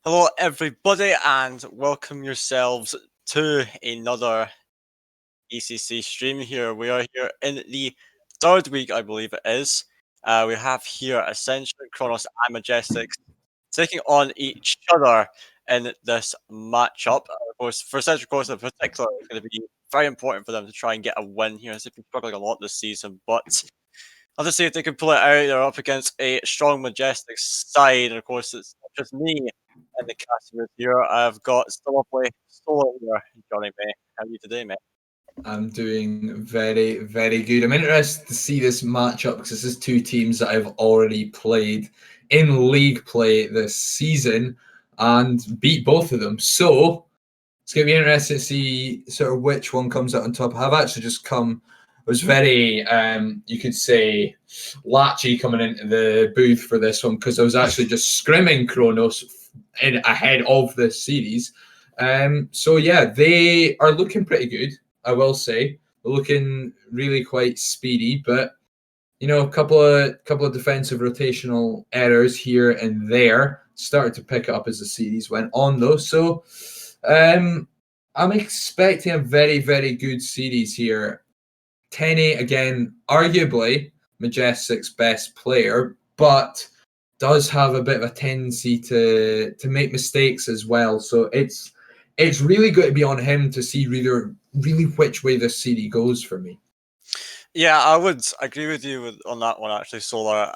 Hello, everybody, and welcome yourselves to another ECC stream here. We are here in the third week, I believe it is. We have here Ascension, Chronos, and Majestics taking on each other in this matchup. Of course, for Ascension Chronos in particular, it's going to be very important for them to try and get a win here, as they've been struggling a lot this season. But I'll just see if they can pull it out. They're up against a strong Majestic side, and of course, it's not just me in the cast booth here. I've got the lovely Solo here joining me. How are you today, mate? I'm doing very, very good. I'm interested to see this matchup because this is two teams that I've already played in league play this season and beat both of them. So it's going to be interesting to see sort of which one comes out on top. I've actually just was very, you could say, latchy coming into the booth for this one because I was actually just scrimming Chronos ahead of this series. So yeah, they are looking pretty good, I will say. They're looking really quite speedy, but a couple of defensive rotational errors here and there started to pick up as the series went on, though. So I'm expecting a very, very good series here. Tenny, again, arguably Majestic's best player, but does have a bit of a tendency to make mistakes as well. So it's really going to be on him to see really which way this series goes for me. Yeah, I would agree with you on that one, actually, Solar.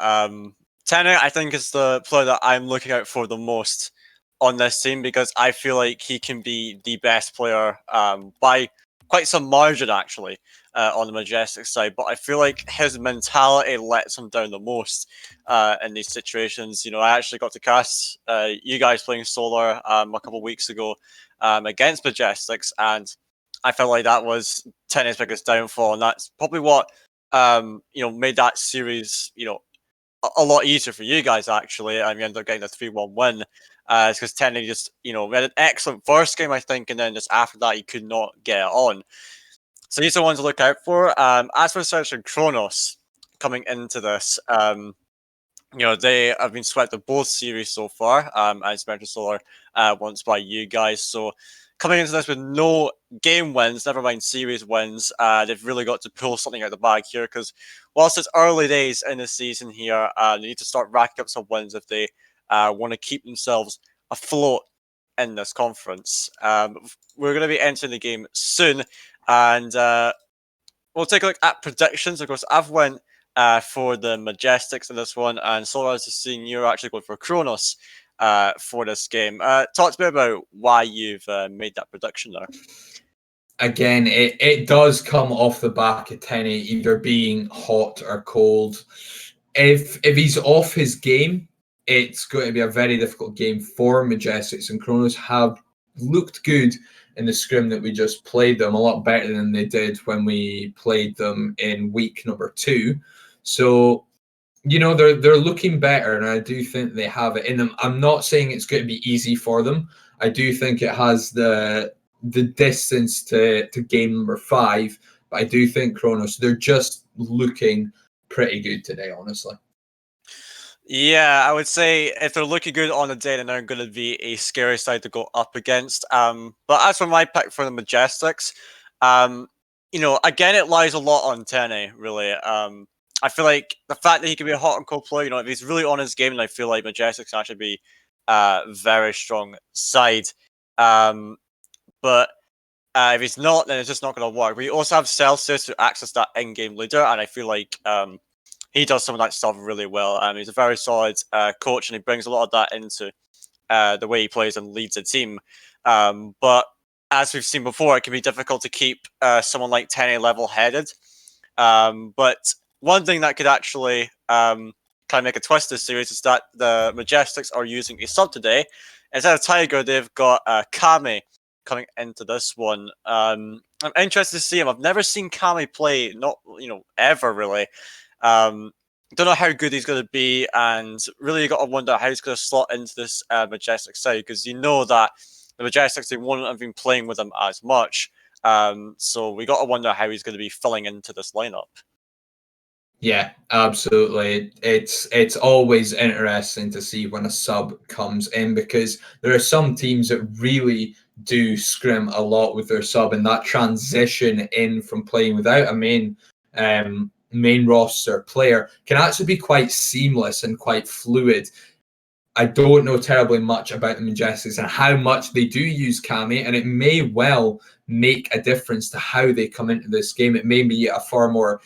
Tenor, I think, is the player that I'm looking out for the most on this team because I feel like he can be the best player by quite some margin, actually, on the Majestic side. But I feel like his mentality lets him down the most in these situations. You know, I actually got to cast you guys playing Solar a couple of weeks ago against Majestics, and I felt like that was Tennis' biggest downfall, and that's probably what made that series a lot easier for you guys. Actually, you ended up getting a 3-1 win. It's because Tenny just we had an excellent first game, I think, and then just after that he could not get it on. So these are ones to look out for. As for Ascension Chronos coming into this, they have been swept of both series so far, as mentioned Solar once by you guys. So coming into this with no game wins, never mind series wins, they've really got to pull something out of the bag here because whilst it's early days in the season here, they need to start racking up some wins if they want to keep themselves afloat in this conference. We're going to be entering the game soon, and we'll take a look at predictions. Of course, I've went for the Majestics in this one, and Solar is seeing you're actually going for Chronos for this game. Talk to me about why you've made that prediction there. Again, it does come off the back of Tenny either being hot or cold. If he's off his game, it's going to be a very difficult game for Majestics, and Chronos have looked good in the scrim that we just played them, a lot better than they did when we played them in week number 2. So, they're looking better, and I do think they have it in them. I'm not saying it's going to be easy for them. I do think it has the distance to game number 5, but I do think Chronos, they're just looking pretty good today, honestly. Yeah, I would say if they're looking good on the day, then they're going to be a scary side to go up against. But as for my pick for the Majestics, again, it lies a lot on Tenny, really. I feel like the fact that he can be a hot and cold player, if he's really on his game, then I feel like Majestics can actually be a very strong side. But if he's not, then it's just not going to work. We also have Celsius to access that in-game leader, and I feel like he does some of that stuff really well. He's a very solid coach, and he brings a lot of that into the way he plays and leads a team. But as we've seen before, it can be difficult to keep someone like Tenny level-headed. But one thing that could actually kind of make a twist this series is that the Majestics are using a sub today. Instead of Tiger, they've got Kami coming into this one. I'm interested to see him. I've never seen Kami play, not ever really. Don't know how good he's going to be, and really you got to wonder how he's going to slot into this Majestic side because you know that the Majestics, they wouldn't have been playing with him as much. So we got to wonder how he's going to be filling into this lineup. Yeah, absolutely. It's always interesting to see when a sub comes in, because there are some teams that really do scrim a lot with their sub, and that transition in from playing without a main roster player can actually be quite seamless and quite fluid. I don't know terribly much about the Majestics and how much they do use Kami, and it may well make a difference to how they come into this game. It may be a far more,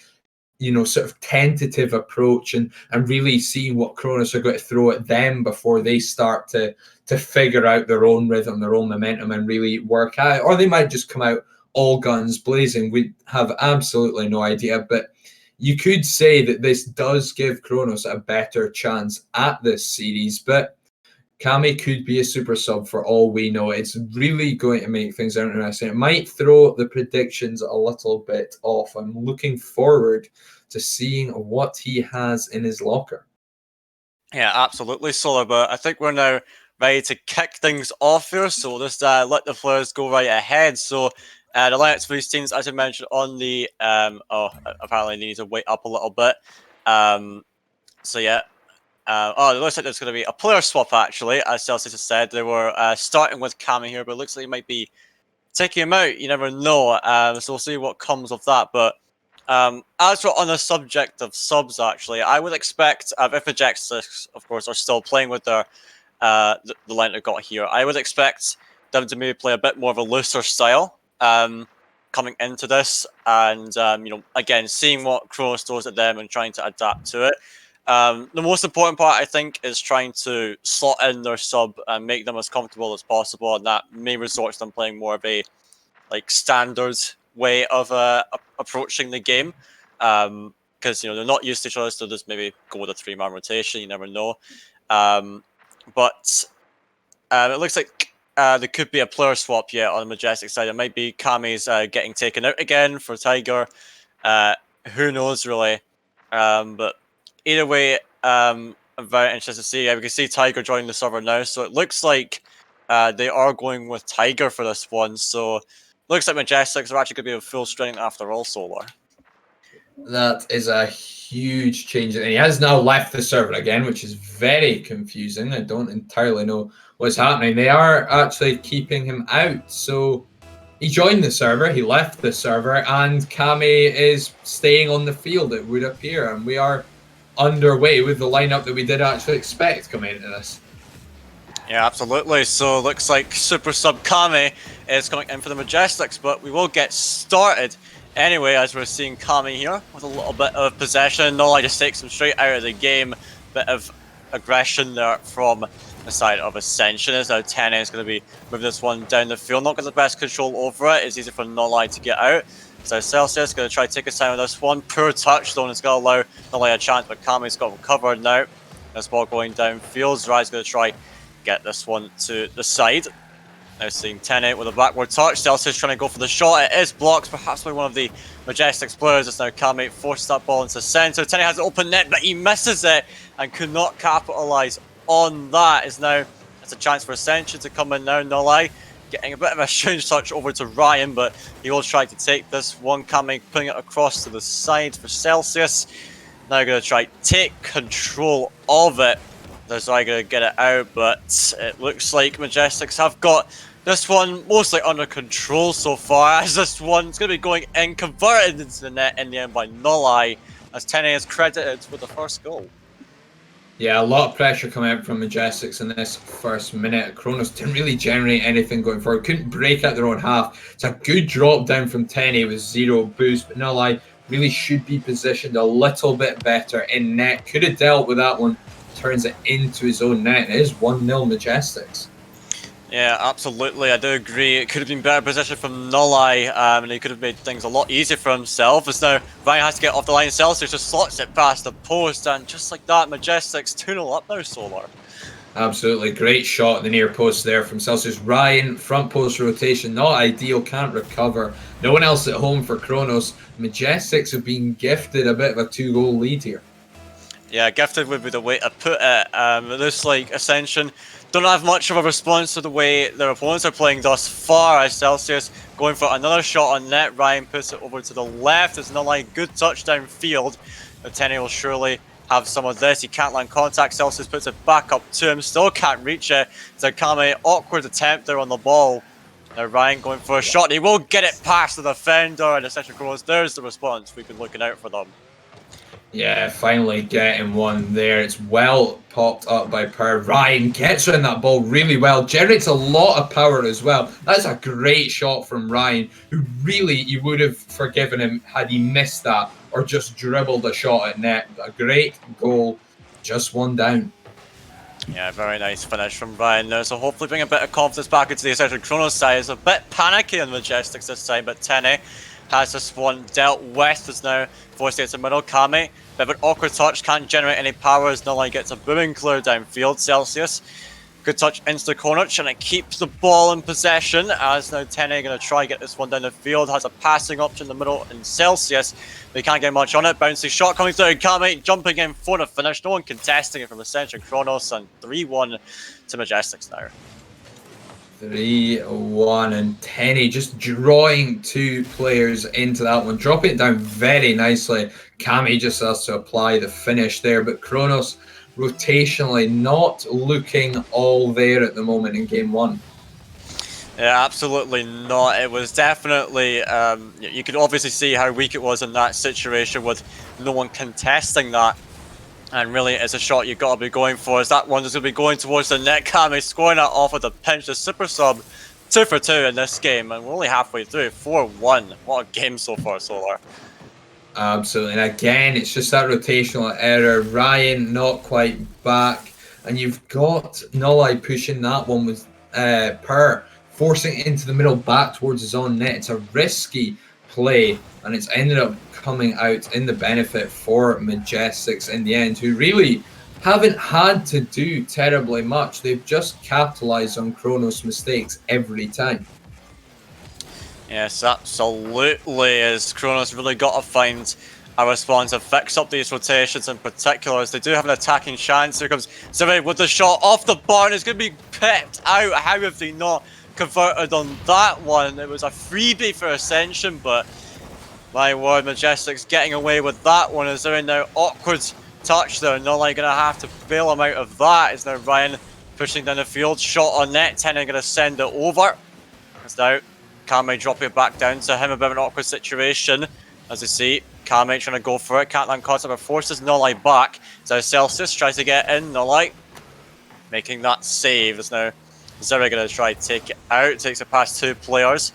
sort of tentative approach, and really seeing what Chronos are going to throw at them before they start to figure out their own rhythm, their own momentum, and really work out. Or they might just come out all guns blazing. We have absolutely no idea, but you could say that this does give Chronos a better chance at this series. But Kami could be a super sub for all we know. It's really going to make things interesting. It might throw the predictions a little bit off. I'm looking forward to seeing what he has in his locker. Yeah, absolutely, Solar. But I think we're now ready to kick things off here. So we'll just let the players go right ahead. So the lineups for these teams, as I mentioned on the apparently they need to wait up a little bit. So yeah. It looks like there's going to be a player swap, actually, as Celsius has said. They were starting with Kami here, but it looks like it might be taking him out. You never know. So we'll see what comes of that. But as we're on the subject of subs, actually, I would expect, if Majestics, of course, are still playing with their the line they've got here, I would expect them to maybe play a bit more of a looser style coming into this. And, again, seeing what Chronos throws at them and trying to adapt to it. The most important part, I think, is trying to slot in their sub and make them as comfortable as possible, and that may resort to them playing more of a standard way of approaching the game, because they're not used to each other, so just maybe go with a 3-man rotation. You never know, but it looks like there could be a player swap yet on the Majestic side. It might be Kami's getting taken out again for Tiger. Who knows, really, but either way, I'm very interested to see. We can see Tiger joining the server now, so it looks like they are going with Tiger for this one. So looks like Majestics are actually going to be a full strength after all, Solar. That is a huge change. And he has now left the server again, which is very confusing. I don't entirely know what's happening. They are actually keeping him out. So he joined the server, he left the server, and Kami is staying on the field, it would appear. And we are underway with the lineup that we did actually expect coming into this. Yeah, absolutely. So looks like Super Sub Kami is coming in for the Majestics, but we will get started anyway, as we're seeing Kami here with a little bit of possession. Nolai just takes him straight out of the game. Bit of aggression there from the side of Ascension. As now 10 is going to be moving this one down the field. Not got the best control over it. It's easy for Nolai to get out. So Celsius going to try to take his time with this one. Poor touch, though, and it's going to allow Nolai a chance, but Kami's got him covered now. This ball going downfield. Zerai's going to try get this one to the side. Now seeing 10-8 with a backward touch. Celsius trying to go for the shot. It is blocked, perhaps by one of the Majestics players. It's now Kami forces that ball into center. 10-8 has an open net, but he misses it and could not capitalize on that. It's a chance for Ascension to come in now. Nolai getting a bit of a strange touch over to Ryan, but he will try to take this one. Kami putting it across to the side for Celsius. Now going to try to take control of it. There's going to get it out, but it looks like Majestics have got this one mostly under control so far, as this one's going to be going in, converted into the net in the end by Nolai, as 10A is credited with the first goal. Yeah, a lot of pressure coming out from Majestics in this first minute. Chronos didn't really generate anything going forward. Couldn't break out their own half. It's a good drop down from 10A with 0 boost, but Nolai really should be positioned a little bit better in net. Could have dealt with that one. Turns it into his own net. It is 1-0 Majestics. Yeah, absolutely. I do agree. It could have been better position from Nolai, and he could have made things a lot easier for himself. As now Ryan has to get off the line. Celsius just slots it past the post, and just like that, Majestics 2-0 up now, Solar. Absolutely. Great shot at the near post there from Celsius. Ryan, front post rotation, not ideal, can't recover. No one else at home for Chronos. Majestics have been gifted a bit of a 2-goal lead here. Yeah, gifted would be the way to put it. It looks like Ascension don't have much of a response to the way their opponents are playing thus far, as Celsius going for another shot on net. Ryan puts it over to the left. It's not like good touch downfield. The Tenny will surely have some of this. He can't land contact. Celsius puts it back up to him. Still can't reach it. Zakame, awkward attempt there on the ball. Now Ryan going for a shot. He will get it past the defender. And Ascension Chronos, there's the response. We've been looking out for them. Yeah, finally getting one there. It's well popped up by Per. Ryan gets around that ball really well. Generates a lot of power as well. That's a great shot from Ryan, who really, you would have forgiven him had he missed that or just dribbled a shot at net. A great goal, just one down. Yeah, very nice finish from Ryan there. So hopefully bring a bit of confidence back into the Ascension Chronos side. It's a bit panicky on Majestics this time, but Tenny has this one dealt with. Is now forced to get to middle. Kami, bit of an awkward touch, can't generate any power as Nulleye gets a booming clear downfield. Celsius, good touch into the corner, trying to keep the ball in possession. As now Tenny going to try get this one down the field. Has a passing option in the middle in Celsius. They can't get much on it. Bouncy shot coming through. Kami jumping in for the finish. No one contesting it from Ascension Chronos, and 3-1 to Majestics now. 3-1, and Tenny just drawing two players into that one, dropping it down very nicely. Kami just has to apply the finish there, but Chronos rotationally not looking all there at the moment in game one. Yeah, absolutely not. It was definitely, you could obviously see how weak it was in that situation with no one contesting that. And really, it's a shot you've got to be going for. As that one is going to be going towards the net. Kami scoring that off with a pinch. The super sub 2 for 2 in this game, and we're only halfway through. 4-1. What a game so far, Solar. Absolutely, and again, it's just that rotational error. Ryan not quite back, and you've got Nulleye pushing that one with Per, forcing it into the middle back towards his own net. It's a risky play, and it's ended up coming out in the benefit for Majestics in the end, who really haven't had to do terribly much. They've just capitalized on Chronos' mistakes every time. Yes, absolutely. As Chronos really got to find a response to fix up these rotations in particular, as they do have an attacking chance. Here comes Zivy with the shot off the bar, and it's going to be pipped out. How have they not converted on that one? It was a freebie for Ascension, but my word, Majestics getting away with that one. Is there a now awkward touch there? Nulleye going to have to bail him out of that. Is now Ryan pushing down the field, shot on net. Tenny going to send it over. It's now Kami dropping it back down to him. A bit of an awkward situation. As you see, Kami trying to go for it. Can't land contact, but forces Nulleye back. So Celsius tries to get in. Nulleye making that save. Is now Zera going to try to take it out. Takes it past two players.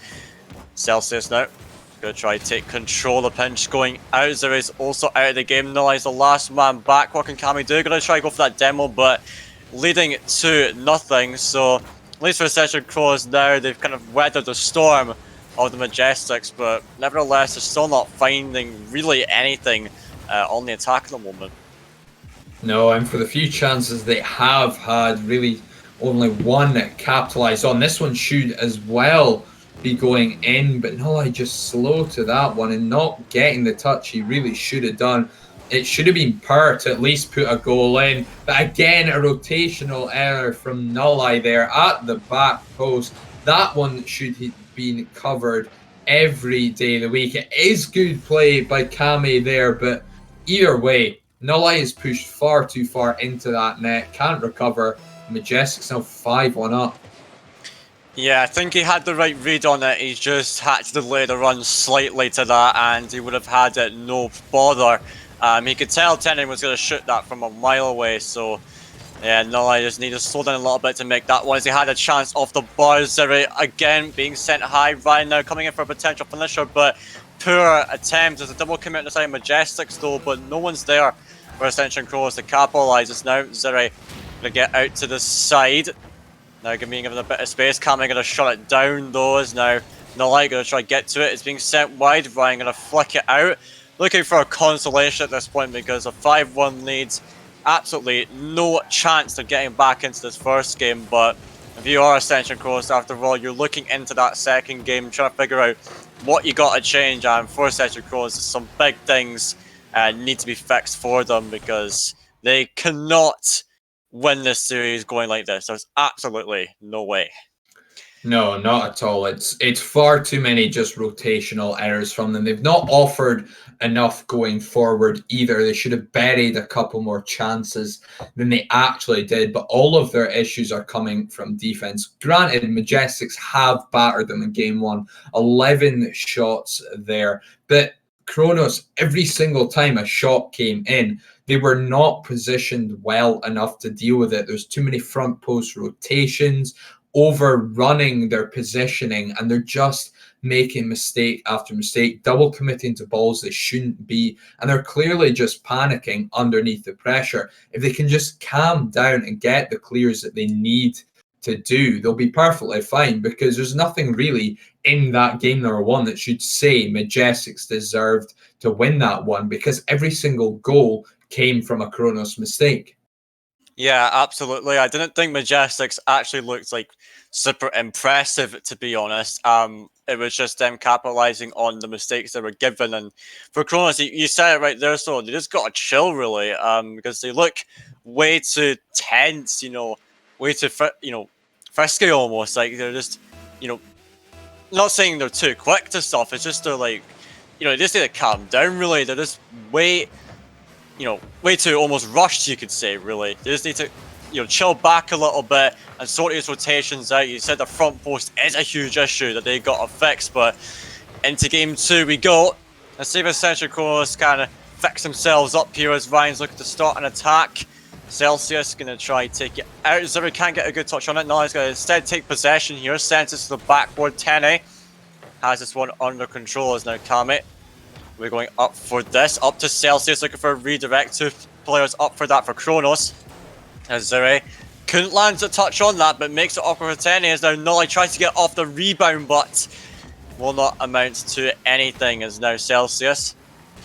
Celsius now going to try to take control. The pinch going out. Zera is also out of the game. Nulleye's the last man back. What can Kami do? Going to try to go for that demo, but leading to nothing. So at least for Ascension Chronos now, they've kind of weathered the storm of the Majestics, but nevertheless, they're still not finding really anything on the attack at the moment. No, and for the few chances they have had, really only one capitalised on. This one should as well be going in, but Nulleye just slow to that one and not getting the touch he really should have done. It should have been Per to at least put a goal in, but again, a rotational error from Nulleye there at the back post. That one should have been covered every day of the week. It is good play by Kami there, but either way, Nulleye is pushed far too far into that net, can't recover. Majestics now 5-1 up. Yeah, I think he had the right read on it. He just had to delay the run slightly to that, and he would have had it no bother. He could tell Tenon was going to shoot that from a mile away, so yeah, Nulleye just needed to slow down a little bit to make that one, as he had a chance off the bar. Zeri again being sent high. Ryan now coming in for a potential finisher, but poor attempt. There's a double commit on the side of Majestics though, but no one's there for Ascension Chronos to capitalise. It's now Zeri going to get out to the side. Now being given a bit of space. Kami going to shut it down though, is now Nulleye going to try to get to it. It's being sent wide. Ryan going to flick it out. Looking for a consolation at this point because a 5-1 lead, absolutely no chance of getting back into this first game. But if you are Ascension Chronos, after all, you're looking into that second game, trying to figure out what you got to change. And for Ascension Chronos, some big things need to be fixed for them because they cannot win this series going like this. There's absolutely no way. No, not at all. It's far too many just rotational errors from them. They've not offered enough going forward either. They should have buried a couple more chances than they actually did. But all of their issues are coming from defense. Granted, Majestics have battered them in game one, 11 shots there. But Chronos, every single time a shot came in, they were not positioned well enough to deal with it. There's too many front post rotations, overrunning their positioning, and they're just making mistake after mistake, double committing to balls they shouldn't be, and they're clearly just panicking underneath the pressure. If they can just calm down and get the clears that they need to do, they'll be perfectly fine, because there's nothing really in that game number one that should say Majestics deserved to win that one, because every single goal came from a Chronos mistake. Yeah, absolutely. I didn't think Majestics actually looked like super impressive, to be honest. It was just them capitalizing on the mistakes they were given. And for Chronos, you said it right there, so they just got to chill, really, because they look way too tense, way too, frisky almost. Like they're just, not saying they're too quick to stuff. It's just they're like, they just need to calm down, really. They're just way too almost rushed, you could say, really. They just need to, chill back a little bit and sort these rotations out. You said the front post is a huge issue that they got to fix, but into game two we go. Let's see if Ascension Chronos kind of fix themselves up here as Ryan's looking to start an attack. Celsius going to try to take it out. Zuri can't get a good touch on it. No, he's going to instead take possession here. Sends it to the backboard. Tene has this one under control as now Kame. We're going up for this, up to Celsius, looking for a redirect. Two players up for that for Chronos. As Zuri couldn't land a touch on that, but makes it awkward for Tene. As now Nolly tries to get off the rebound, but will not amount to anything. As now Celsius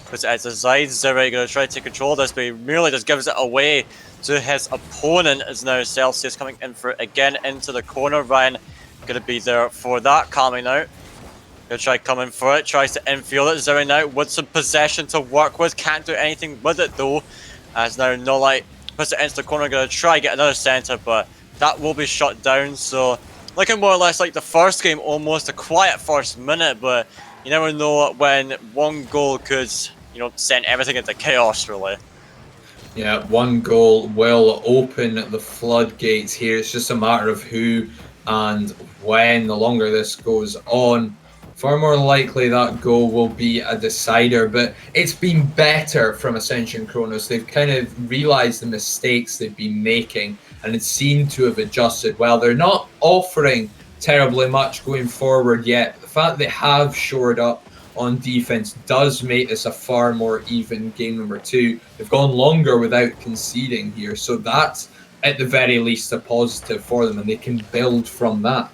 puts it out to the side. Zuri going to try to take control of this, but he merely just gives it away to his opponent. As now Celsius coming in for it again into the corner. Ryan going to be there for that. Coming out. Gonna try coming for it, tries to infield it. Zuri now with some possession to work with, can't do anything with it though. As now Nolite puts it into the corner, gonna try get another center, but that will be shut down. So looking more or less like the first game, almost a quiet first minute, but you never know when one goal could, send everything into chaos, really. Yeah, one goal will open the floodgates here. It's just a matter of who and when. The longer this goes on, far more likely that goal will be a decider, but it's been better from Ascension Chronos. They've kind of realised the mistakes they've been making and it seemed to have adjusted well. They're not offering terribly much going forward yet, but the fact they have shored up on defense does make this a far more even game number two. They've gone longer without conceding here, so that's at the very least a positive for them, and they can build from that.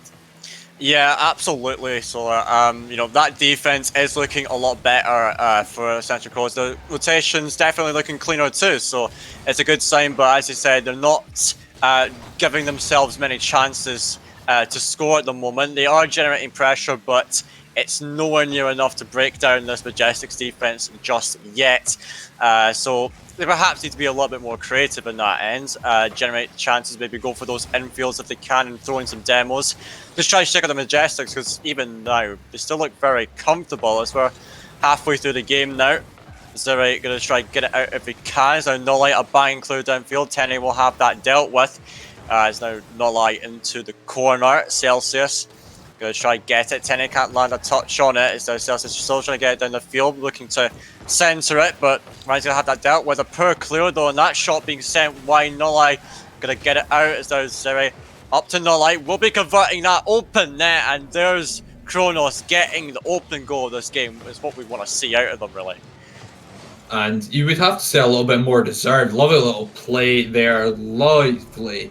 Yeah, absolutely. So, that defense is looking a lot better for Ascension Chronos. The rotation's definitely looking cleaner too, so it's a good sign. But as you said, they're not giving themselves many chances to score at the moment. They are generating pressure, but it's nowhere near enough to break down this Majestics defense just yet. So they perhaps need to be a little bit more creative in that end, generate chances, maybe go for those infields if they can, and throw in some demos. Just try to check out the Majestics, because even now, they still look very comfortable as we're halfway through the game now. Zuri going to try to get it out if he can. So Nolite a bang clear downfield. Tene will have that dealt with. It's now Nolite into the corner. Celsius going to try to get it. Tene can't land a touch on it. It's now Celsius still trying to get it down the field, looking to center it, but Ryan's going to have that dealt with. A poor clear though, and that shot being sent wide. Nolite going to get it out. As now Zuri up to Nolite. We'll be converting that open net, and there's Chronos getting the open goal of this game. Is what we want to see out of them, really. And you would have to say a little bit more deserved. Lovely little play there. Lovely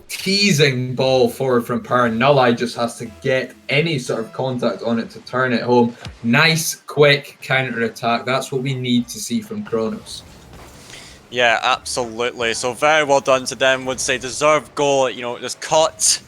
teasing ball forward from Perrin. Nulai just has to get any sort of contact on it to turn it home. Nice, quick counter attack. That's what we need to see from Chronos. Yeah, absolutely. So very well done to them. Would say deserved goal. Just caught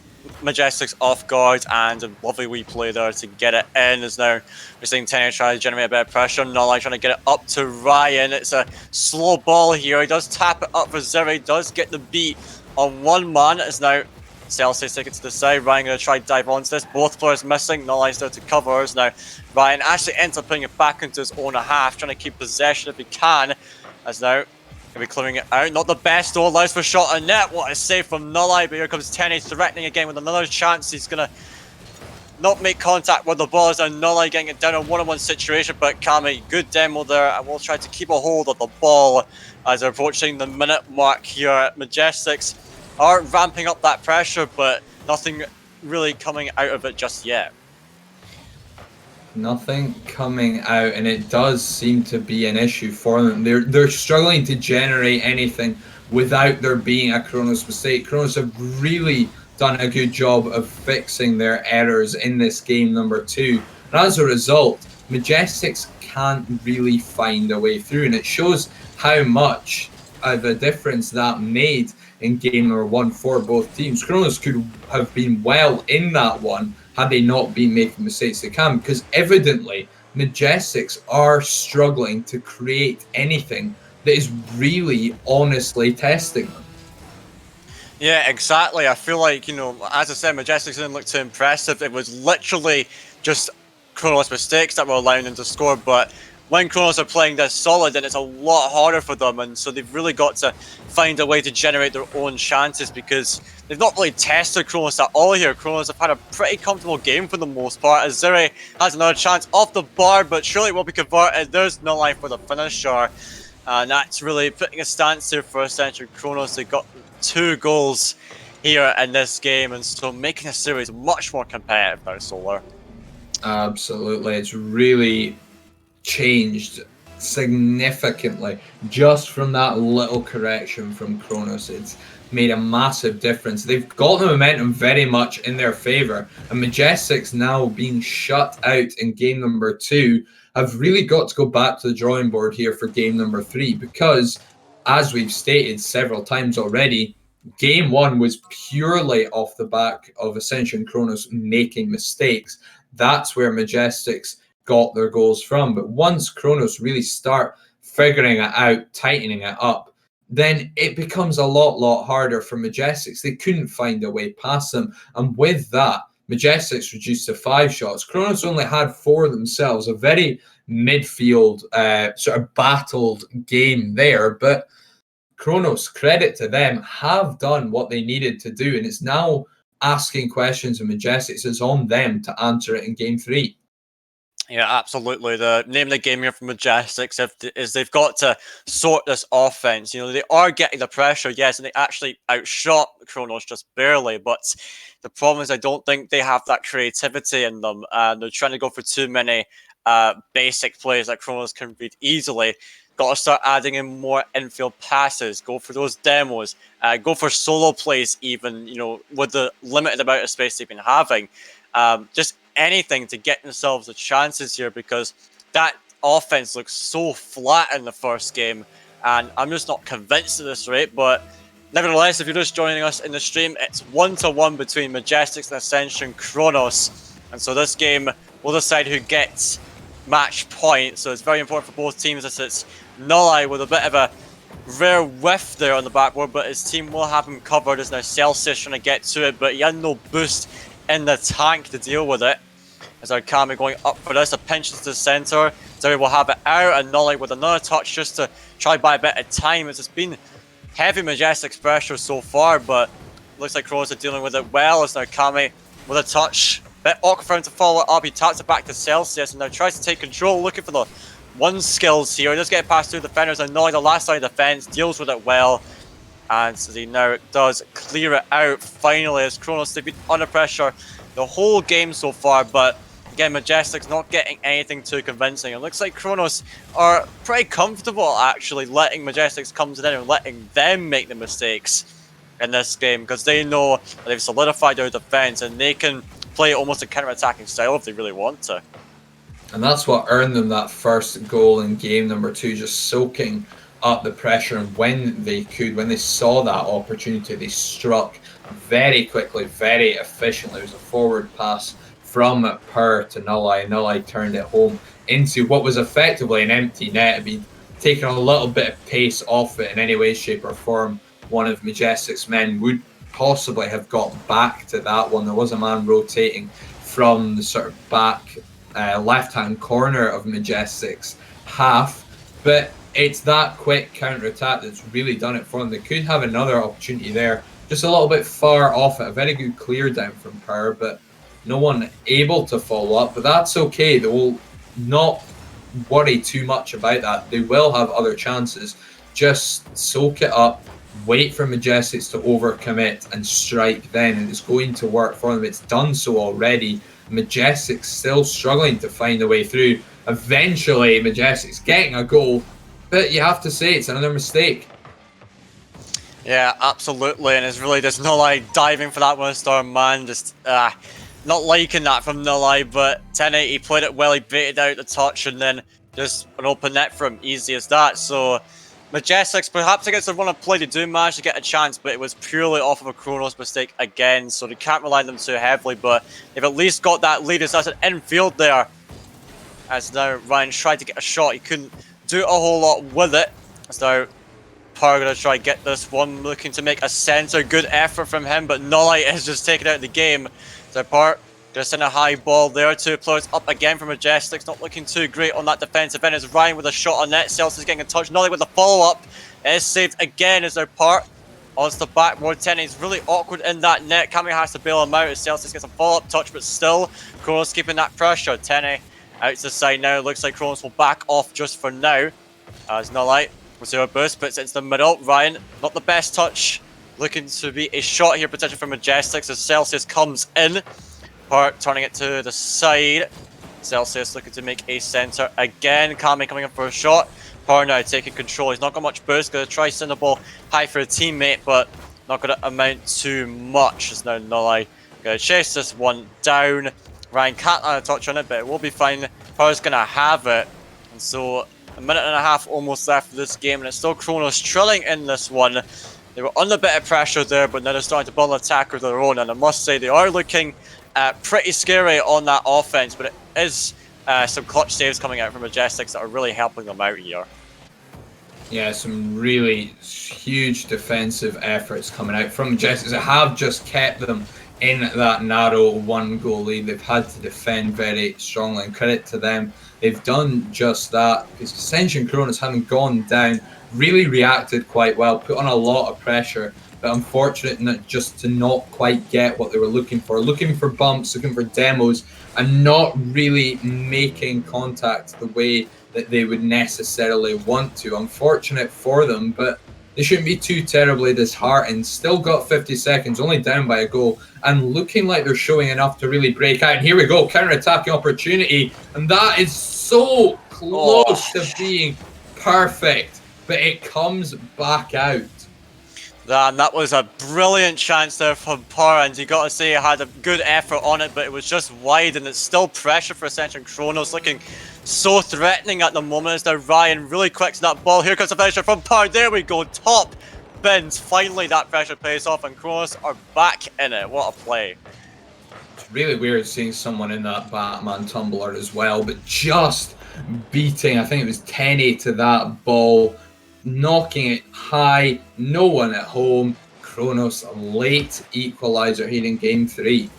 Majestics off guard, and a lovely wee play there to get it in. As now we're seeing Tene try to generate a bit of pressure. Nolai trying to get it up to Ryan. It's a slow ball here. He does tap it up for Zuri. Does get the beat on one man. As now Celsius take it to the side. Ryan going to try to dive onto this. Both players missing. Nulli's there to cover us. Now, Ryan actually ends up putting it back into his own half, trying to keep possession if he can. As now, going to be clearing it out. Not the best, though. Allows for a shot on net. What a save from Nulli, but here comes Tenny threatening again with another chance. He's going to not make contact with the ball as Nulli getting it down in a one-on-one situation, but Kami, good demo there, and we'll try to keep a hold of the ball as they're approaching the minute mark here. Majestics are ramping up that pressure, but nothing really coming out of it just yet. Nothing coming out, and it does seem to be an issue for them. They're struggling to generate anything without there being a Chronos mistake. Chronos have really done a good job of fixing their errors in this game number 2. And as a result, Majestics can't really find a way through, and it shows how much of a difference that made in game number 1 for both teams. Chronos could have been well in that one had they not been making mistakes they can, because evidently Majestics are struggling to create anything that is really honestly testing them. Yeah, exactly. I feel like, you know, as I said, Majestics didn't look too impressive. It was literally just Chronos mistakes that were allowing them to score, but when Chronos are playing this solid, then it's a lot harder for them, and so they've really got to find a way to generate their own chances, because they've not really tested Chronos at all here. Chronos have had a pretty comfortable game for the most part, as Ziri has another chance off the bar, but surely it will be converted. There's no line for the finisher, and that's really putting a stance here for Ascension. Chronos, they got 2 goals here in this game, and so making the series much more competitive now, Solar. Absolutely, it's really changed significantly just from that little correction from Chronos. It's made a massive difference. They've got the momentum very much in their favor, and Majestics now being shut out in game number 2 have really got to go back to the drawing board here for game number 3, because as we've stated several times already, game 1 was purely off the back of Ascension Chronos making mistakes. That's where Majestics got their goals from. But once Chronos really start figuring it out, tightening it up, then it becomes a lot harder for Majestics. They couldn't find a way past them. And with that, Majestics reduced to 5 shots. Chronos only had 4 themselves. A very midfield sort of battled game there. But Chronos, credit to them, have done what they needed to do. And it's now asking questions of Majestics. It's on them to answer it in game 3. Yeah, absolutely. The name of the game here for Majestics is they've got to sort this offense. You know, they are getting the pressure, yes, and they actually outshot Chronos just barely. But the problem is I don't think they have that creativity in them. They're trying to go for too many basic plays that Chronos can read easily. Got to start adding in more infield passes. Go for those demos. Go for solo plays even, you know, with the limited amount of space they've been having. Just anything to get themselves the chances here, because that offense looks so flat in the first game, and I'm just not convinced at this rate. But nevertheless, if you're just joining us in the stream, it's 1-1 between Majestics and Ascension Chronos, and so this game will decide who gets match point. So it's very important for both teams, as it's Nulli with a bit of a rare whiff there on the backboard, but his team will have him covered. As now Celsius trying to get to it, but he had no boost in the tank to deal with it. As our Kami going up for this, a pinch into the centre. Zeri will have it out, and Nulli with another touch just to try buy a bit of time. It's been heavy Majestics pressure so far, but looks like Chronos are dealing with it well. As now Kami with a touch. Bit awkward for him to follow it up. He taps it back to Celsius and now tries to take control, looking for the one skills here. He does get past 2 defenders, and Nulli, the last line of defense, deals with it well. And so he now does clear it out finally, as Chronos, they've been under pressure the whole game so far, but again, Majestics not getting anything too convincing. It looks like Chronos are pretty comfortable actually letting Majestics come to them and letting them make the mistakes in this game, because they know that they've solidified their defense and they can play almost a counter-attacking style if they really want to. And that's what earned them that first goal in game number 2, just soaking up the pressure. And when they could, when they saw that opportunity, they struck very quickly, very efficiently. It was a forward pass from Per to Nulli, and Nulli turned it home into what was effectively an empty net. It'd be taking a little bit of pace off it in any way, shape or form. One of Majestics' men would possibly have got back to that one. There was a man rotating from the sort of back left-hand corner of Majestics half, but it's that quick counter-attack that's really done it for them. They could have another opportunity there, just a little bit far off it. A very good clear down from Power, but no one able to follow up. But that's okay. They will not worry too much about that. They will have other chances. Just soak it up, wait for Majestics to overcommit and strike then, and it's going to work for them. It's done so already. Majestics still struggling to find a way through. Eventually, Majestics getting a goal, but you have to say it's another mistake. Yeah, absolutely, and it's really just Nulleye diving for that 1-star man, just not liking that from Nulleye, but 10-8, he played it well, he baited out the touch, and then just an open net for him, easy as that. So Majestics, perhaps against the run of play, they do manage to get a chance, but it was purely off of a Chronos mistake again, so they can't rely on them too heavily, but they've at least got that lead. As that's an infield there, as now Ryan tried to get a shot, he couldn't do a whole lot with it. As now Power going to try to get this one, looking to make a center. Good effort from him, but Nulleye is just taken out of the game. So Power going to send a high ball there. 2 players up again from Majestics. Not looking too great on that defensive end. As Ryan with a shot on net. Celsius getting a touch. Nulleye with a follow-up. It is saved again as their Power onto the backboard. 10 is really awkward in that net. Kami has to bail him out as Celsius gets a follow-up touch, but still Chronos keeping that pressure. 10 out to the side now. Looks like Chronos will back off just for now. As Nulleye with 0 burst, puts it into the middle. Ryan, not the best touch. Looking to be a shot here, potentially from Majestics as Celsius comes in. Part turning it to the side. Celsius looking to make a center again. Kami coming in for a shot. Power now taking control. He's not got much burst. Going to try to send the ball high for a teammate, but not going to amount to much. As now Nulleye going to chase this one down. Ryan can't land a touch on it, but it will be fine. Power's going to have it. And so a minute and a half almost left for this game, and it's still Chronos trilling in this one. They were under a bit of pressure there, but now they're starting to build an attack of their own, and I must say they are looking pretty scary on that offense, but it is some clutch saves coming out from Majestics that are really helping them out here. Yeah, some really huge defensive efforts coming out from Majestics that have just kept them in that narrow 1-goal lead. They've had to defend very strongly, and credit to them. They've done just that, because Ascension Chronos, having gone down, really reacted quite well, put on a lot of pressure, but unfortunate just to not quite get what they were looking for bumps, looking for demos, and not really making contact the way that they would necessarily want to. Unfortunate for them, but they shouldn't be too terribly disheartened. Still got 50 seconds, only down by a goal, and looking like they're showing enough to really break out. And here we go, counter-attacking opportunity, and that is so close to being perfect, but it comes back out. And that was a brilliant chance there from Power, and you got to say it had a good effort on it, but it was just wide, and it's still pressure for Ascension Chronos, looking so threatening at the moment. As now Ryan really quick to that ball. Here comes the pressure from Power. There we go, top bins. Finally that pressure pays off, and Chronos are back in it. What a play. It's really weird seeing someone in that Batman tumbler as well, but just beating, I think it was 10-8 to that ball, knocking it high, no one at home. Chronos, a late equaliser here in Game 3.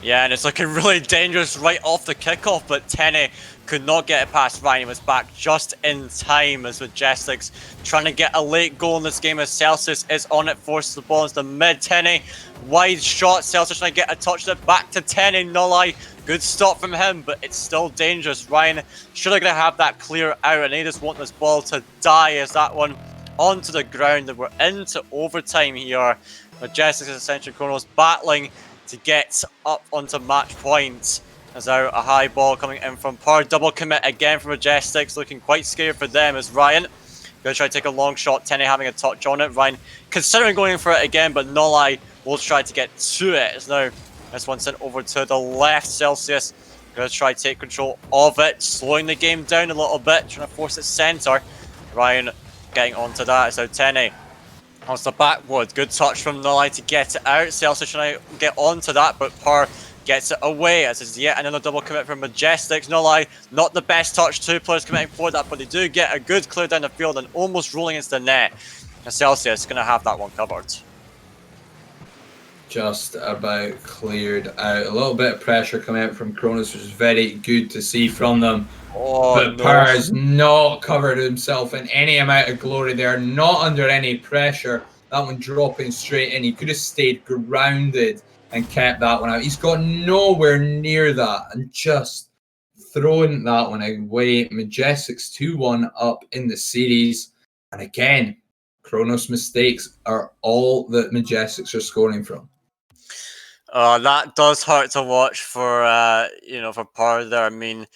Yeah, and it's looking really dangerous right off the kickoff, but Tenny could not get it past Ryan. He was back just in time as Majestics trying to get a late goal in this game as Celsius is on it, forces the ball into the mid. Tenny, wide shot, Celsius trying to get a touch of it, back to Tenny. Nulleye, good stop from him, but it's still dangerous. Ryan should have going to have that clear out, and they just want this ball to die as that one onto the ground. And we're into overtime here. Majestics and Ascension Chronos battling to get up onto match point. As now a high ball coming in from Power. Double commit again from Majestics, looking quite scared for them as Ryan going to try to take a long shot. Tenny having a touch on it. Ryan considering going for it again, but Nulleye will try to get to it. As now this one sent over to the left. Celsius going to try to take control of it, slowing the game down a little bit, trying to force it center. Ryan getting onto that. So Tenny onto the backwood. Good touch from Nulleye to get it out. Celsius trying to get onto that, but Power gets it away as it's yet another double commit from Majestics. Nulleye, not the best touch. 2 players committing for that, but they do get a good clear down the field and almost rolling into the net. And Celsius is going to have that one covered. just about cleared out. A little bit of pressure coming out from Chronos, which is very good to see from them. Oh, But no. Power has not covered himself in any amount of glory there, not under any pressure. That one dropping straight in. He could have stayed grounded and kept that one out. He's got nowhere near that and just throwing that one away. Majestics 2-1 up in the series. And again, Chronos mistakes are all that Majestics are scoring from. That does hurt to watch for, for Power there. I mean,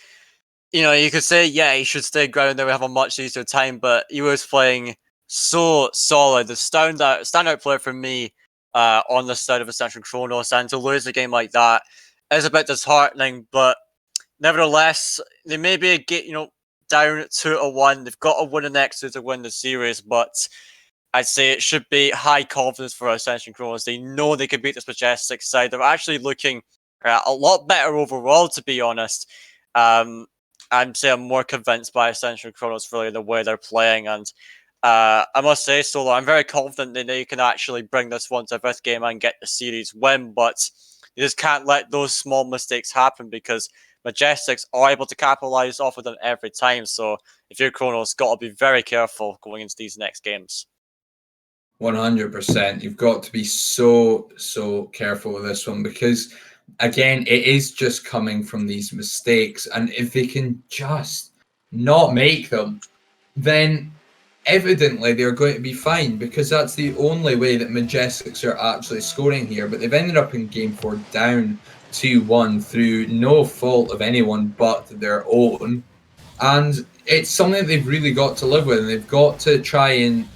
you could say, yeah, he should stay grounded. We have a much easier time, but he was playing so solid. The standout player for me on the side of Ascension Chronos, and to lose a game like that is a bit disheartening. But nevertheless, they may be down 2-1. They've got to win the next two to win the series, but I'd say it should be high confidence for Ascension Chronos. They know they can beat this Majestics side. They're actually looking a lot better overall, to be honest. I'm more convinced by Ascension Chronos really the way they're playing, and I must say, Solo, I'm very confident that they can actually bring this one to a fifth game and get the series win, but you just can't let those small mistakes happen because Majestics are able to capitalize off of them every time. So if you're Chronos, got to be very careful going into these next games. 100%. You've got to be so careful with this one because, again, it is just coming from these mistakes. And if they can just not make them, then evidently they're going to be fine because that's the only way that Majestics are actually scoring here. But they've ended up in Game 4 down 2-1 through no fault of anyone but their own. And it's something they've really got to live with, and they've got to try and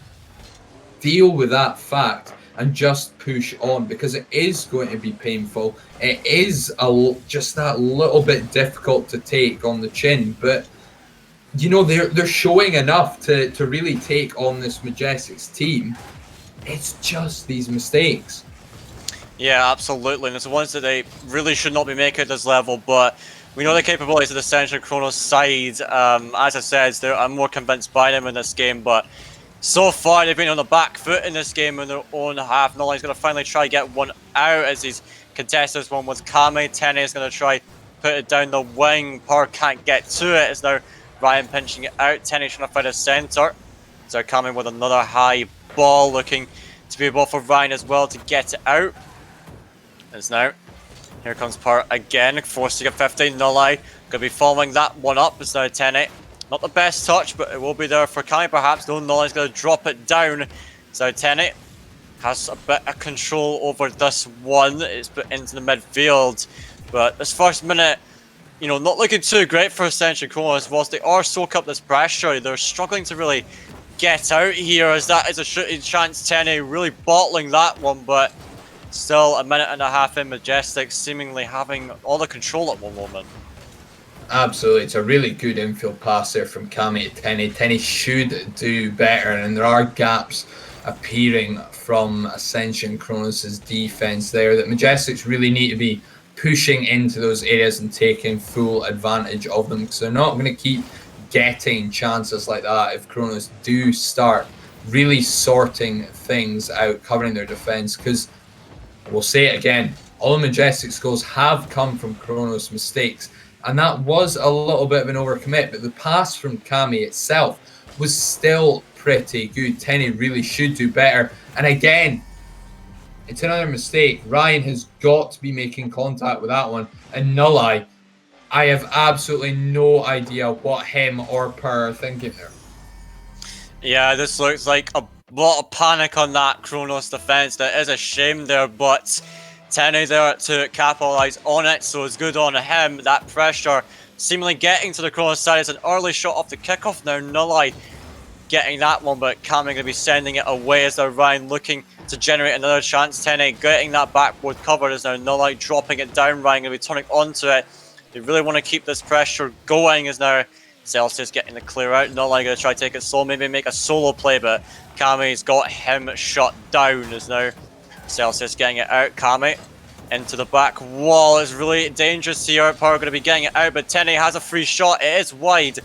deal with that fact and just push on because it is going to be painful. It is just that little bit difficult to take on the chin, but they're showing enough to really take on this Majestics team. It's just these mistakes. Yeah, absolutely. And it's the ones that they really should not be making at this level, but we know the capabilities of the Ascension Chronos side. As I said, I'm more convinced by them in this game, but so far, they've been on the back foot in this game in their own half. Nolai's going to finally try to get one out as he's contested this one with Kame. Tene is going to try put it down the wing. Power can't get to it. It's now Ryan pinching it out. Tene trying to find a centre. So Kame with another high ball, looking to be able for Ryan as well to get it out. It's now. Here comes Power again, forced to get 15. Nolai going to be following that one up. It's now Tene. Not the best touch, but it will be there for Kame perhaps. No, Nolai's going to drop it down. So Tene has a bit of control over this one. It's put into the midfield. But this first minute, not looking too great for Ascension Chronos. Whilst they are soaking up this pressure, they're struggling to really get out here as that is a shooting chance. Tene really bottling that one, but still a minute and a half in, Majestics seemingly having all the control at one moment. Absolutely, it's a really good infield pass there from Kame to Tene. Tene should do better, and there are gaps appearing from Ascension Chronos' defense there that Majestics really need to be pushing into those areas and taking full advantage of them because they're not going to keep getting chances like that if Chronos do start really sorting things out, covering their defense. Because we'll say it again, all the Majestics goals have come from Chronos' mistakes. And that was a little bit of an overcommit, but the pass from Kame itself was still pretty good. Tene really should do better. And again, it's another mistake. Ryan has got to be making contact with that one. And Nolai, I have absolutely no idea what him or Per are thinking there. Yeah, this looks like a lot of panic on that Chronos defense. That is a shame there, but Tene there to capitalise on it, so it's good on him. That pressure seemingly getting to the Chronos side. It's an early shot off the kickoff now. Nolai getting that one, but Kame going to be sending it away as they're Ryan looking to generate another chance. Tene getting that backboard covered as now Nolai dropping it down. Ryan going to be turning onto it. They really want to keep this pressure going as now Celsius getting the clear out. Nolai going to try to take it slow, maybe make a solo play, but Kame's got him shut down as now Celsius getting it out. Kame into the back wall is really dangerous here. Power going to be getting it out, but Tene has a free shot. It is wide.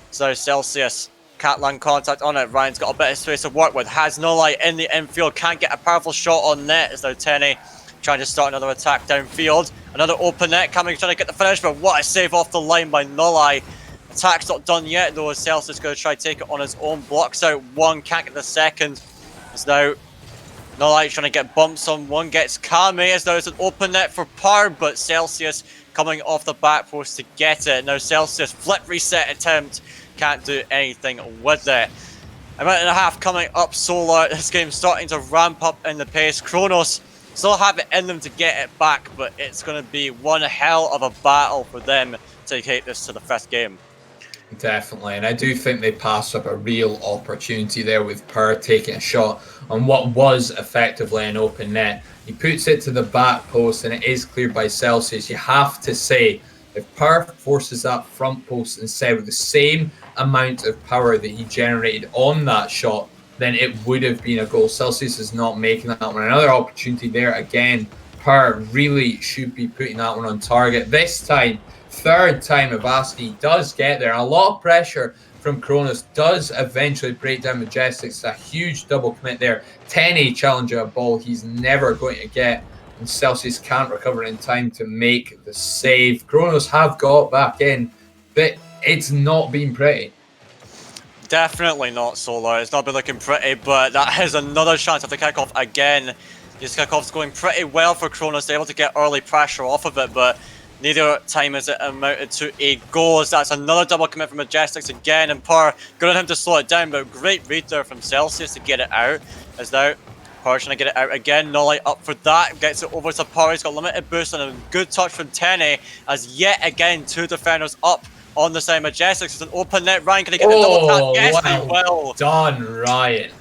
So Celsius can't land contact on it. Ryan's got a bit of space to work with. Has Nolai in the infield. Can't get a powerful shot on net. As though Tene trying to start another attack downfield. Another open net coming, trying to get the finish, but what a save off the line by Nulai. Attack's not done yet, though, as Celsius going to try to take it on his own. Blocks out one, can't get the second. It's now Nulai trying to get bumps on one, gets Kame, as now it's an open net for Par, but Celsius coming off the back post to get it. Now Celsius, flip reset attempt, can't do anything with it. A minute and a half coming up Solar. This game's starting to ramp up in the pace. Chronos still have it in them to get it back, but it's going to be one hell of a battle for them to take this to the fifth game. Definitely, and I do think they passed up a real opportunity there with Per taking a shot on what was effectively an open net. He puts it to the back post and it is cleared by Celsius. You have to say, if Per forces that front post instead with the same amount of power that he generated on that shot, then it would have been a goal. Celsius is not making that one. Another opportunity there again. Per really should be putting that one on target. This time, third time of asking, he does get there. A lot of pressure from Chronos does eventually break down Majestics. It's a huge double commit there. 10A challenger a ball he's never going to get. And Celsius can't recover in time to make the save. Chronos have got back in, but it's not been pretty. Definitely not Solar. It's not been looking pretty, but that is another chance of the kickoff again. This kickoff's going pretty well for Chronos. They're able to get early pressure off of it, but neither time has it amounted to a goal. That's another double commit from Majestics again, and Per good on him to slow it down, but great read there from Celsius to get it out. As now Per trying to get it out again. Nolly up for that, gets it over to Per. He's got limited boost and a good touch from Tene, as yet again two defenders up on the side. Majestics. It's an open net. Ryan, can he get the double tap? Yes, well done, Ryan.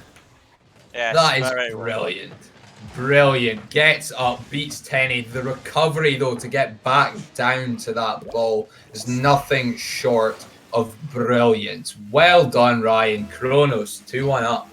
Yes, that is brilliant. Brilliant. Gets up, beats Tene. The recovery, though, to get back down to that ball is nothing short of brilliant. Well done, Ryan. Chronos, 2-1 up.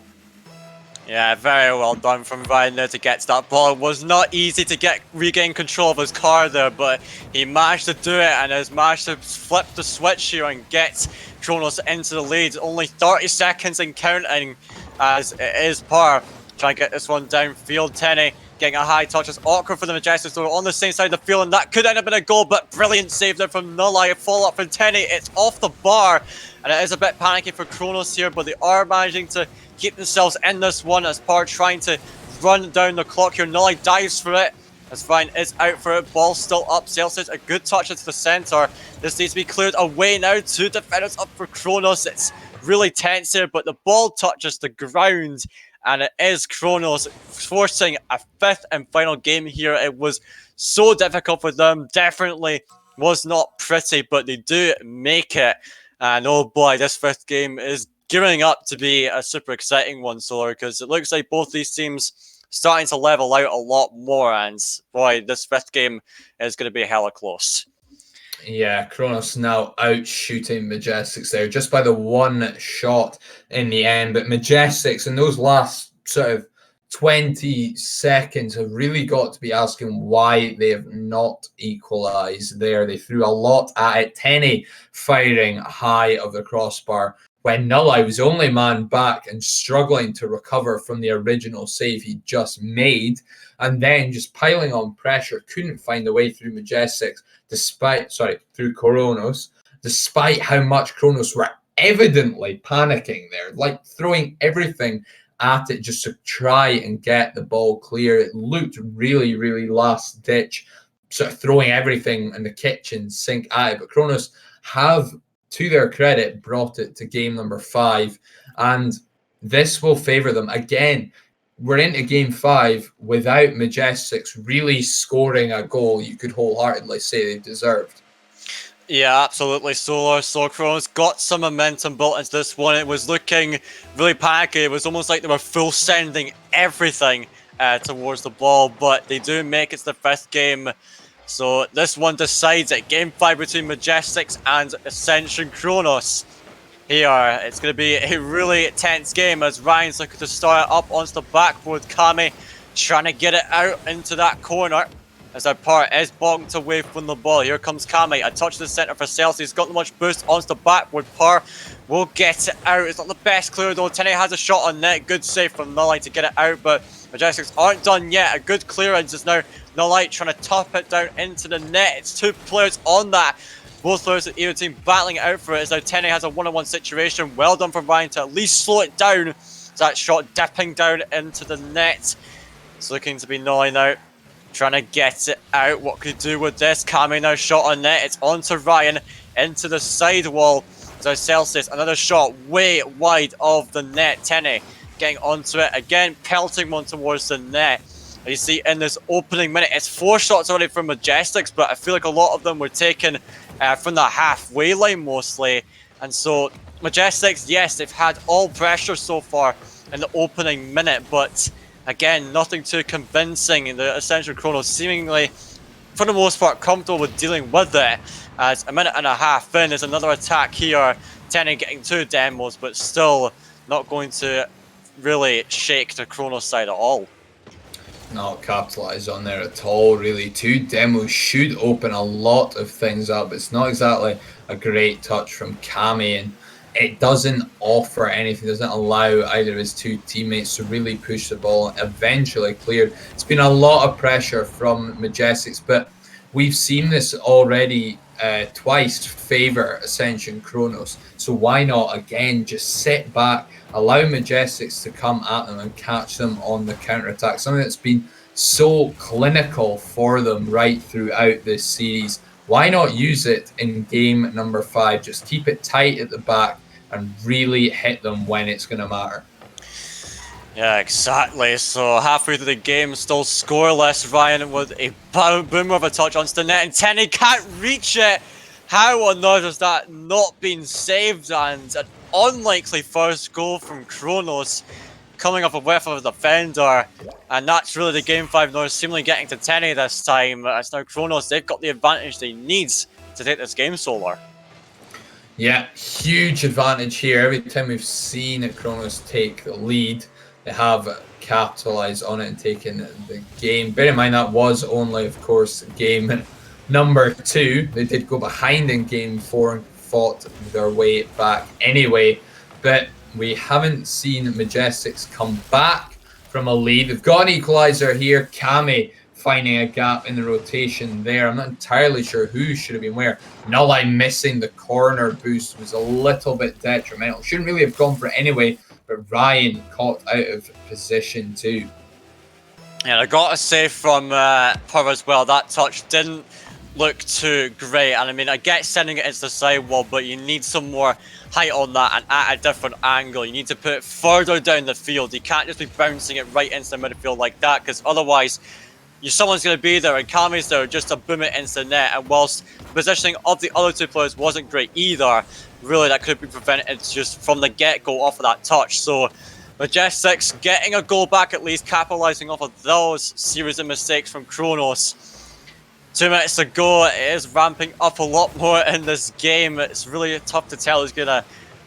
Yeah, very well done from Ryan there to get to that ball. It was not easy to regain control of his car there, but he managed to do it and has managed to flip the switch here and get Chronos into the lead. Only 30 seconds and counting, as it is Per trying to get this one downfield. Tene getting a high touch. It's awkward for the Majestics, though, on the same side of the field, and that could end up in a goal, but brilliant save there from Nulai. A follow up from Tene. It's off the bar, and it is a bit panicky for Chronos here, but they are managing to keep themselves in this one as Per trying to run down the clock here. Nulai dives for it as Ryan is out for it. Ball still up. Celsius, a good touch into the centre. This needs to be cleared away now. Two defenders up for Chronos. It's really tense here, but the ball touches the ground, and it is Chronos forcing a fifth and final game here. It was so difficult for them. Definitely was not pretty, but they do make it. And oh boy, this fifth game is gearing up to be a super exciting one, Solar, because it looks like both these teams starting to level out a lot more. And boy, this fifth game is going to be hella close. Yeah, Chronos now out shooting Majestics there just by the one shot in the end. But Majestics in those last sort of 20 seconds have really got to be asking why they have not equalized there. They threw a lot at it. Tene firing high of the crossbar when Nulai was only man back and struggling to recover from the original save he just made, and then just piling on pressure, couldn't find a way through Majestics, through Chronos, despite how much Chronos were evidently panicking there, like throwing everything at it just to try and get the ball clear. It looked really, really last ditch, sort of throwing everything in the kitchen sink at it. But Chronos have, to their credit, brought it to game number 5, and this will favour them. Again, we're into game 5 without Majestics really scoring a goal you could wholeheartedly say they deserved. Yeah, absolutely. So Chronos got some momentum built into this one. It was looking really panicky. It was almost like they were full sending everything towards the ball, but they do make it to the fifth game. So this one decides it. Game 5 between Majestics and Ascension Chronos. Here, it's going to be a really tense game as Ryan's looking to start it up onto the backboard. Kame trying to get it out into that corner as our part is bonked away from the ball. Here comes Kame, a touch to the centre for Celsius. He's got much boost onto the backboard. Par will get it out. It's not the best clear though. Tene has a shot on net. Good save from Nulai to get it out, but Majestics aren't done yet. A good clearance is now Nullite trying to top it down into the net. It's 2 players on that. Both players of either team battling it out for it as now Tene has a one-on-one situation. Well done from Ryan to at least slow it down. So that shot dipping down into the net. It's looking to be Nolly now. Trying to get it out. What could he do with this? Kami now shot on net. It's on to Ryan. Into the sidewall. So Celsius, another shot way wide of the net. Tene getting onto it again, pelting one towards the net. And you see in this opening minute, it's 4 shots already from Majestics, but I feel like a lot of them were taken from the halfway line mostly. And so Majestics, yes, they've had all pressure so far in the opening minute, but again, nothing too convincing. The Ascension Chronos seemingly, for the most part, comfortable with dealing with it. As a minute and a half in, there's another attack here. Tene getting 2 demos, but still not going to really shake the Chronos side at all. Not capitalize on there at all, really. 2 demos should open a lot of things up. It's not exactly a great touch from Kami, and it doesn't offer anything, doesn't allow either of his 2 teammates to really push the ball. Eventually cleared. It's been a lot of pressure from Majestics, but we've seen this already twice favor Ascension Chronos. So why not, again, just sit back, allow Majestics to come at them and catch them on the counter-attack. Something that's been so clinical for them right throughout this series. Why not use it in game number 5? Just keep it tight at the back and really hit them when it's going to matter. Yeah, exactly. So halfway through the game, still scoreless. Ryan with a boomer of a touch onto the net, and Tene can't reach it. How on earth has that not been saved? And an unlikely first goal from Chronos coming off a whiff of the defender. And that's really the game 5 now seemingly getting to Tene this time. As now Chronos, they've got the advantage they need to take this game solar. Yeah, huge advantage here. Every time we've seen Chronos take the lead, they have capitalized on it and taken the game. Bear in mind that was only, of course, game number 2. They did go behind in game 4 and fought their way back anyway. But we haven't seen Majestics come back from a lead. They've got an equalizer here. Kami finding a gap in the rotation there. I'm not entirely sure who should have been where. Nullite missing the corner boost was a little bit detrimental. Shouldn't really have gone for it anyway. But Ryan caught out of position too. Yeah, I got to say from Pur as well, that touch didn't look too great. And I mean, I get sending it into the sidewall, but you need some more height on that and at a different angle. You need to put it further down the field. You can't just be bouncing it right into the midfield like that, because otherwise someone's going to be there and Kami's there just to boom it into the net. And whilst the positioning of the other 2 players wasn't great either, really that could be prevented just from the get-go off of that touch. So Majestics getting a goal back at least, capitalizing off of those series of mistakes from Chronos. 2 minutes to go. It is ramping up a lot more in this game. It's really tough to tell who's going to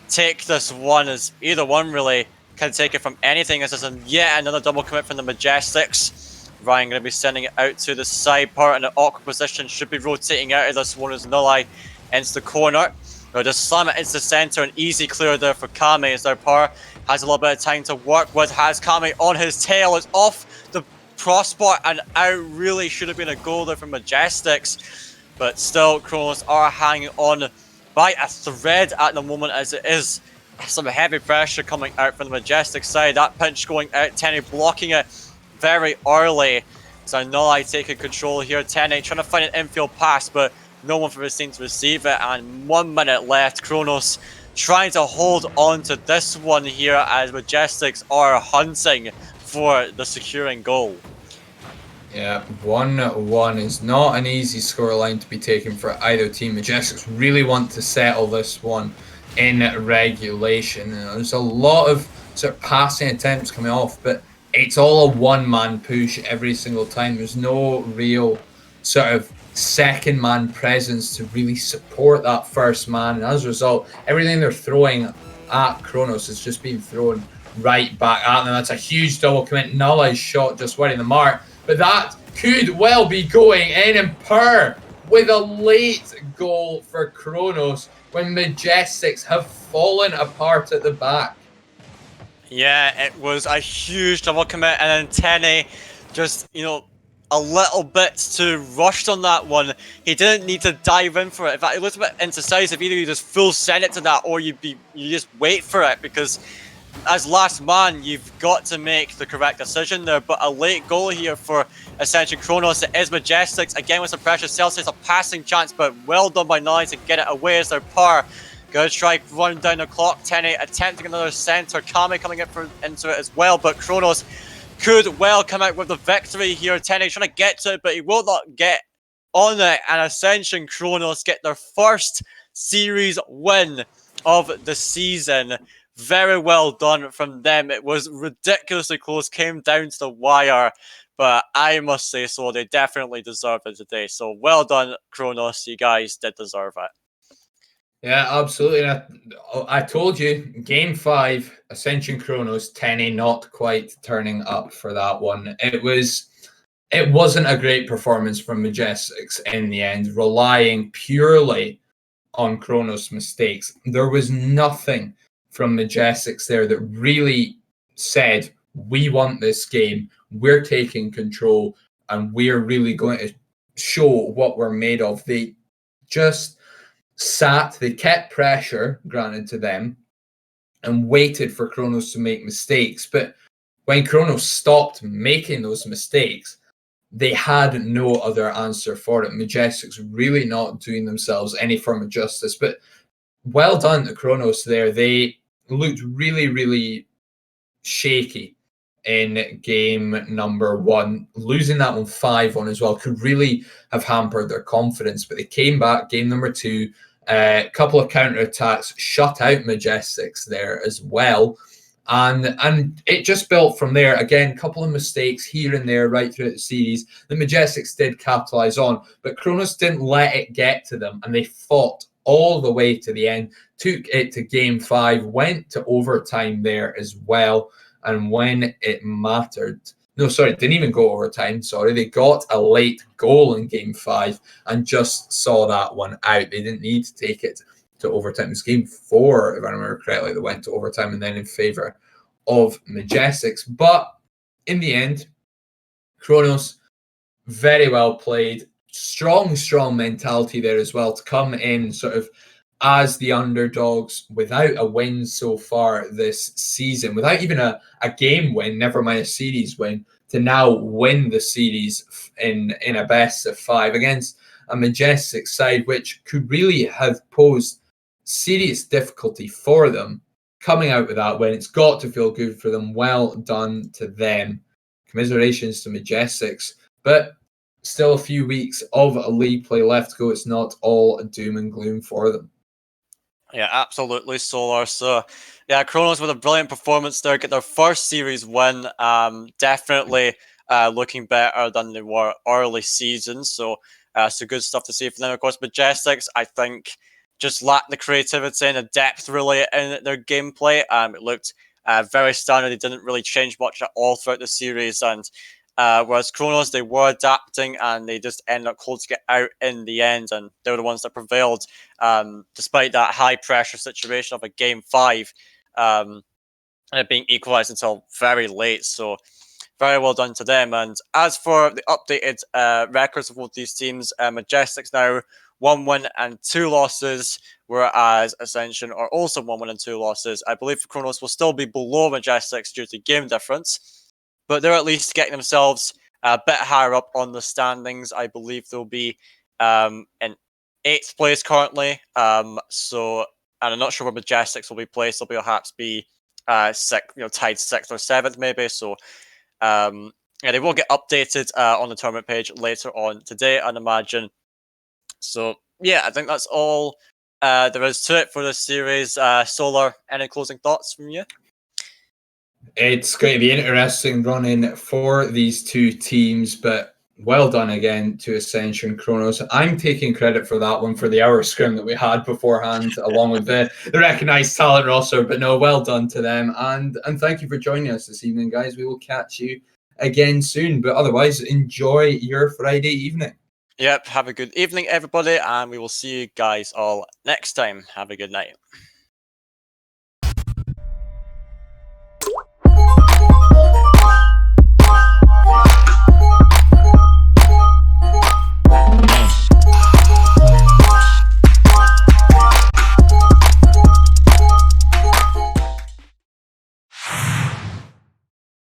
take this one, as either one really can take it from anything. This is yet another double commit from the Majestics. Ryan going to be sending it out to the side part in an awkward position. Should be rotating out of this one as Nullite into the corner. They'll just slam it into the centre. An easy clear there for Kami as their power has a little bit of time to work with. Has Kami on his tail. It's off the crossbar and out. Really should have been a goal there from Majestics. But still, Chronos are hanging on by a thread at the moment, as it is some heavy pressure coming out from the Majestics side. That pinch going out. Tene blocking it very early. So Nullite taking control here. Tene trying to find an infield pass, but no one from his team to receive it. And 1 minute left. Chronos trying to hold on to this one here as Majestics are hunting for the securing goal. Yeah, 1-1 is not an easy scoreline to be taken for either team. Majestics really want to settle this one in regulation. There's a lot of sort of passing attempts coming off, but it's all a one-man push every single time. There's no real sort of second-man presence to really support that first man. And as a result, everything they're throwing at Chronos is just being thrown right back at them. That's a huge double commit. Nullite's shot just wide in the mark. But that could well be going in, and Pur with a late goal for Chronos when Majestics have fallen apart at the back. Yeah, it was a huge double commit, and then Tenny just, a little bit too rushed on that one. He didn't need to dive in for it. In fact, it looked a bit indecisive. Either you just full send it to that, or you just wait for it, because as last man, you've got to make the correct decision there. But a late goal here for Ascension Chronos. It is Majestics again with some pressure. Celsius a passing chance, but well done by Nine to get it away as their par. Good strike, running down the clock. Tenny attempting another center. Kame coming into it as well, but Chronos could well come out with the victory here. Tenny trying to get to it, but he will not get on it. And Ascension Chronos get their first series win of the season. Very well done from them. It was ridiculously close, came down to the wire, but I must say so, they definitely deserved it today. So well done, Chronos. You guys did deserve it. Yeah, absolutely. I told you, Game 5, Ascension Chronos, Tenny not quite turning up for that one. It wasn't a great performance from Majestics in the end, relying purely on Chronos' mistakes. There was nothing from Majestics there that really said, we want this game, we're taking control, and we're really going to show what we're made of. They just they kept pressure granted to them and waited for Chronos to make mistakes. But when Chronos stopped making those mistakes, they had no other answer for it. Majestics really not doing themselves any form of justice. But well done to Chronos there. They looked really, really shaky in game number 1. Losing that one 5-1 as well could really have hampered their confidence. But they came back, game number 2, a couple of counterattacks, shut out Majestics there as well. And it just built from there. Again, a couple of mistakes here and there right throughout the series. The Majestics did capitalize on, but Chronos didn't let it get to them, and they fought all the way to the end, took it to game 5, went to overtime there as well. And when it mattered, didn't even go overtime. They got a late goal in game 5 and just saw that one out. They didn't need to take it to overtime. It was game 4, if I remember correctly, that went to overtime and then in favor of Majestics. But in the end, Chronos, very well played. Strong mentality there as well to come in sort of as the underdogs without a win so far this season, without even a game win, never mind a series win, to now win the series in a best of 5 against a Majestic side, which could really have posed serious difficulty for them. Coming out with that win, it's got to feel good for them. Well done to them. Commiserations to Majestics, but still a few weeks of a league play left to go. It's not all doom and gloom for them. Yeah, absolutely, Solar. So, yeah, Chronos with a brilliant performance there, get their first series win. Definitely looking better than they were early season. So good stuff to see from them. Of course, Majestics, I think, just lacked the creativity and the depth really in their gameplay. It looked very standard. They didn't really change much at all throughout the series, and whereas Chronos, they were adapting and they just ended up closing it out in the end, and they were the ones that prevailed despite that high pressure situation of a game 5 and it being equalized until very late. So very well done to them. And as for the updated records of both these teams, Majestics now 1 win and 2 losses, whereas Ascension are also 1 win and 2 losses. I believe Chronos will still be below Majestics due to game difference, but they're at least getting themselves a bit higher up on the standings. I believe they'll be in 8th place currently. And I'm not sure where Majestics will be placed. They'll perhaps be tied 6th or 7th maybe. So they will get updated on the tournament page later on today, I'd imagine. So yeah, I think that's all there is to it for this series. Solar, any closing thoughts from you? It's going to be interesting running for these two teams, but well done again to Ascension Chronos. I'm taking credit for that one, for the hour scrim that we had beforehand, along with the recognised talent roster. But no, well done to them. And thank you for joining us this evening, guys. We will catch you again soon. But otherwise, enjoy your Friday evening. Yep, have a good evening, everybody, and we will see you guys all next time. Have a good night.